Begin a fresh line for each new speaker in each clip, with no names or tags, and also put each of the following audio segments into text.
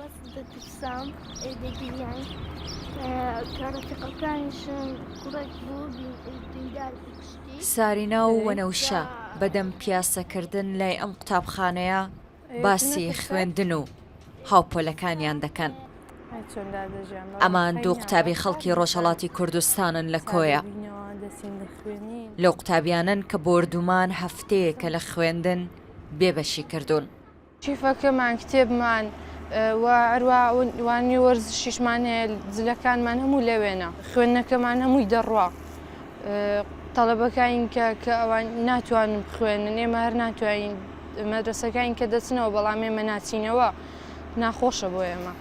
دەترسام دەگیریان کە ڕەفیقەکانیشم کوڕێک بوو دیندار کوشتی.
سارینا و وەنەوشە بەدەم پیاسەکردن لای ئەم قوتابخانەیە باسی خوێندن و هاوپۆلەکانیان دەکەن. ئەمان دوو قوتابی خەڵکی ڕۆژهەڵاتی کوردستانن لە کۆیە. لەو قوتابیانن کە بۆردومان هەفتەیەکە لە خوێندن بێبەشی کردوون.
چیفەکەمان کتێبمان وانی وەرزشیشمانەیە جلەکانمان هەموو لەوێنە خوێندنەکەمان هەمووی دەڕوا تەڵەبەکانی کە ئەوان ناتوانن بخوێنن ئێمە هەر ناتوانین مەدرسەکانی کە دەچنەوە بەڵام ئێمە ناچینەوە ناخۆشە بۆ ئێمە.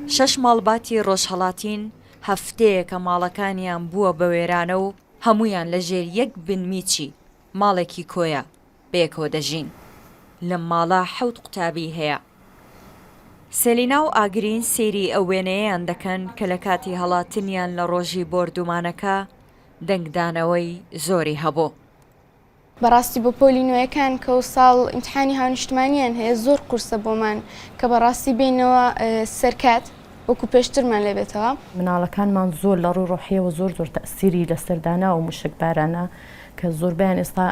6 ماڵباتی ڕۆژهەڵاتین هەفتەیەکە ماڵەکانیان بووە بە وێرانە و هەمویان لە ژێر یەک بنمیچی ماڵێکی کۆیە بەیەکەوە دەژین. لە ماڵە 7 قوتابی هەیە. سەلینا و ئاگرین سێری ئەو وێنەیەیان دەکەن کە لە کاتی هەڵاتنیان لە ڕۆژی بۆردومانەکە دەنگدانەوەی زۆری هەبوو.
بەڕاستی بۆ پۆلی نوێیەکان کە و ساڵ ئیمتحانی هاونیشتمانیان هەیە زۆر قورسە بۆمان کە بەڕاستی بینەوە سەرکات وەکو پێشترمان لێبێتەوە.
مناڵەکانمان زۆر لە ڕوو ڕۆحیەوە زۆر تەئسیری لەسەردانا و موشکبارانە کە زۆربیان ئێستا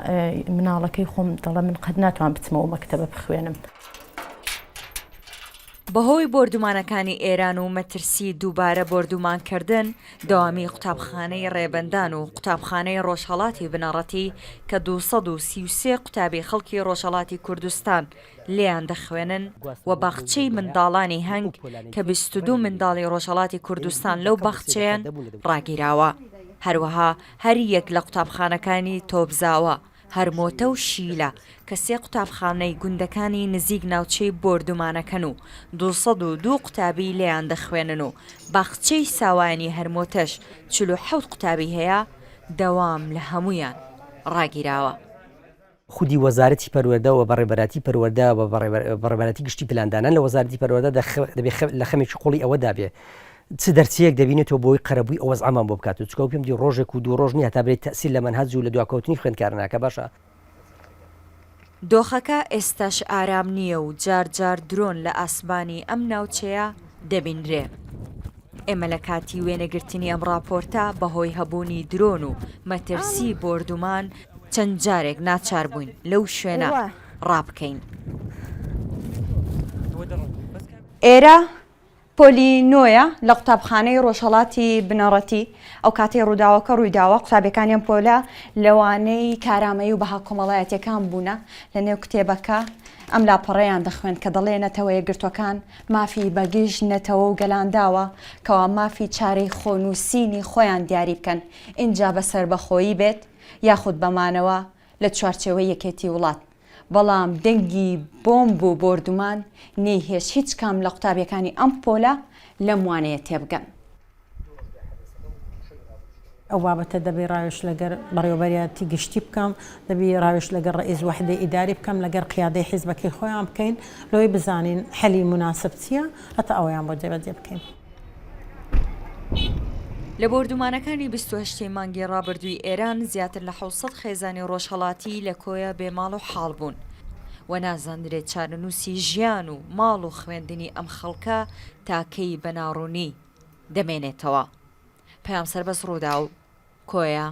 مناڵەکەی خۆم دەڵێ من قەت ناتوان بچمەوە مەکتەبە بخوێنم.
بەهۆی بۆردومانەکانی ئێران و مەترسی دووبارە بۆردومانکردن دەوامی قوتابخانەی ڕێبەندان و قوتابخانەی ڕۆژهەڵاتی بنەڕەتی کە 233 قوتابی خەڵکی ڕۆژهەڵاتی کوردستان لێیان دەخوێنن و باخچەی منداڵانی هەنگ کە 22 منداڵی ڕۆژهەڵاتی کوردستان لەو باخچەیان ڕاگیراوە. هەروەها هەر یەک لە قوتابخانەکانی تۆبزاوە هەرمۆتە و شیلە کە 3 قوتابخانەی گوندەکانی نزیک ناوچەی بۆردومانەکەن و 202 قوتابی لێیان دەخوێنن و باخچەی ساوانی هەرمۆتەش 47 قوتابی هەیە دەوام لە هەمویان ڕاگیراوە.
خودی وەزارەتی پەروەردەوە بەڕێبەراتی پەروەردە بە بەڕێبەراتی گشتی پلاندانان لە وەزارەتی پەروەردە دەبێت لە خەمێکی قوڵی ئەوەدا بێ چ دەرچەیەک دەبینێتەوە بۆی قەرەبووی ئەوە ئەمان بۆ بکات و چکە پێم دی ڕۆژێک و دوو ڕۆژ نیە تا بێت تەسیل لە مەنهەج و لە دواکەوتنی خوێندکارناکە باشە.
دۆخەکە ئێستاش ئارام نییە و جار جار درۆن لە ئاسمانی ئەم ناوچەیە دەبینرێ. ئێمە لە کاتی وێنەگرتنی ئەم راپۆرتە بەهۆی هەبوونی درۆن و مەترسی بۆردومان چەند جارێک ناچار بووین لەو شوێنە ڕابکەین.
ئێرە پۆلی نۆیە لە قوتابخانەی ڕۆژهەڵاتی بنەڕەتی ئەو کاتی ڕووداوەکە ڕوویداوە قوتابەکانیان پۆلە لەوانەی کارامەیی و بەها کۆمەڵایەتیەکان بوونە لە نێو کتێبەکە ئەم لاپەڕەیان دەخوێن کە دەڵێنەتەوە یەکگرتوەکان مافی بەگشت نەتەوە و گەلانداوە کەوا مافی چارەی خۆنووسینی خۆیان دیاری بکەن اینجا بەسەر بەخۆیی بێت یاخود بەمانەوە لە چوارچێوەی یەکێتی وڵات. بەڵام دەنگی بۆمب و بۆردومان نەیهێش هیچ کام لە قوتابیەکانی ئەم پۆلە لەم وانەیە تێبگەن.
ئەو بابەتە دەبێ ڕاوێش لەگەر بەڕێوەبەریەتی گشتی بکەم دەبێ ڕاوێش لەگەر ڕئیس وەحدەی ئیداری بکەم لەگەر قیادەی حیزبەکەی خۆیان بکەین لەوەی بزانین حەلی مناسب چییە هەتا ئەویان بۆ جێبەجێ بکەین.
لە بۆردومانەکانی 28 مانگی ڕابردووی ئێران زیاتر لە 700 خێزانی ڕۆژهەڵاتی لە کۆیە بێماڵ و حاڵ بوون و نازانرێت چارەنووسی ژیان و ماڵ و خوێندنی ئەم خەڵکە تاکەی بەناڕوونی دەمێنێتەوە. پەیام سەربەز ڕوودا و کۆیە